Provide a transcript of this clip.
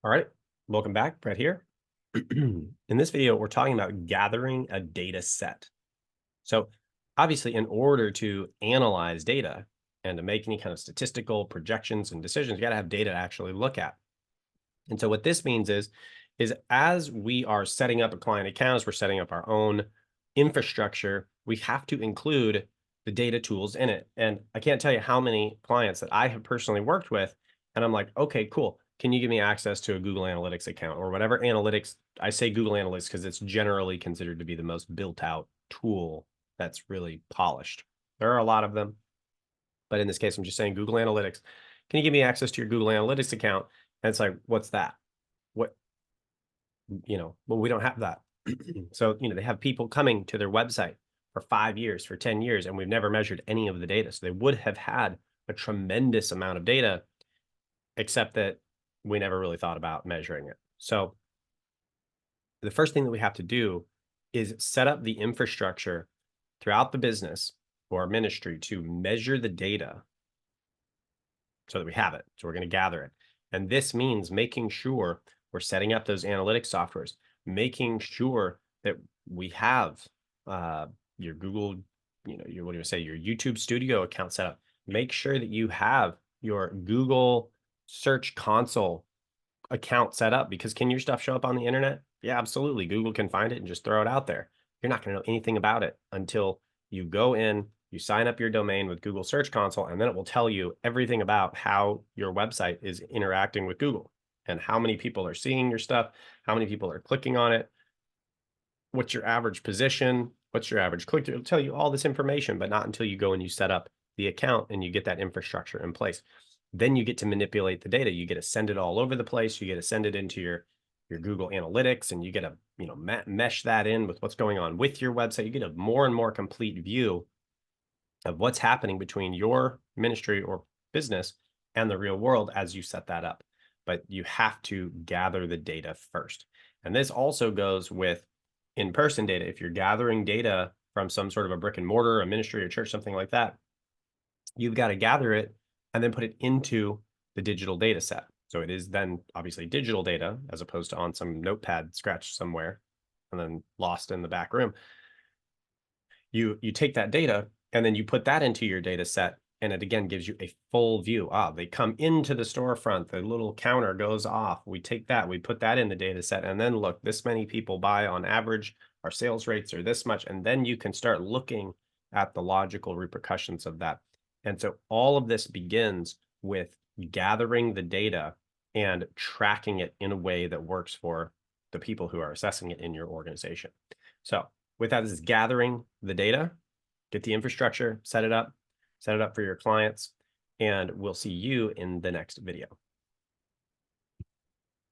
All right, welcome back, Brett here. In this video, we're talking about gathering a data set. So obviously, in order to analyze data and to make any kind of statistical projections and decisions, you got to have data to actually look at. And so what this means is as we are setting up a client account, as we're setting up our own infrastructure, we have to include the data tools in it. And I can't tell you how many clients that I have personally worked with, and I'm like, okay, cool. Can you give me access to a Google Analytics account or whatever analytics? I say Google Analytics because it's generally considered to be the most built out tool that's really polished. There are a lot of them, but in this case, I'm just saying Google Analytics. Can you give me access to your Google Analytics account? And it's like, what's that? What, well, we don't have that. So, they have people coming to their website for 5 years, for 10 years, and we've never measured any of the data. So they would have had a tremendous amount of data, except that we never really thought about measuring it. So the first thing that we have to do is set up the infrastructure throughout the business or ministry to measure the data so that we have it. So we're going to gather it. And this means making sure we're setting up those analytics softwares, making sure that we have your Google, your what do you say, your YouTube Studio account set up. Make sure that you have your Google Search Console account set up, because can your stuff show up on the internet? Yeah, absolutely. Google can find it and just throw it out there. You're not going to know anything about it until you go in, you sign up your domain with Google Search Console, and then it will tell you everything about how your website is interacting with Google and how many people are seeing your stuff, how many people are clicking on it, what's your average position, what's your average click through. It'll tell you all this information, but not until you go and you set up the account and you get that infrastructure in place. Then you get to manipulate the data. You get to send it all over the place. You get to send it into your Google Analytics, and you get to mesh that in with what's going on with your website. You get a more and more complete view of what's happening between your ministry or business and the real world as you set that up. But you have to gather the data first. And this also goes with in-person data. If you're gathering data from some sort of a brick and mortar, a ministry or church, something like that, you've got to gather it and then put it into the digital data set. So it is then obviously digital data as opposed to on some notepad scratched somewhere and then lost in the back room. You take that data and then you put that into your data set, and it again gives you a full view. They come into the storefront, the little counter goes off. We take that, we put that in the data set, and then look, this many people buy on average, our sales rates are this much, and then you can start looking at the logical repercussions of that. And so all of this begins with gathering the data and tracking it in a way that works for the people who are assessing it in your organization. So with that, this is gathering the data, get the infrastructure, set it up for your clients, and we'll see you in the next video.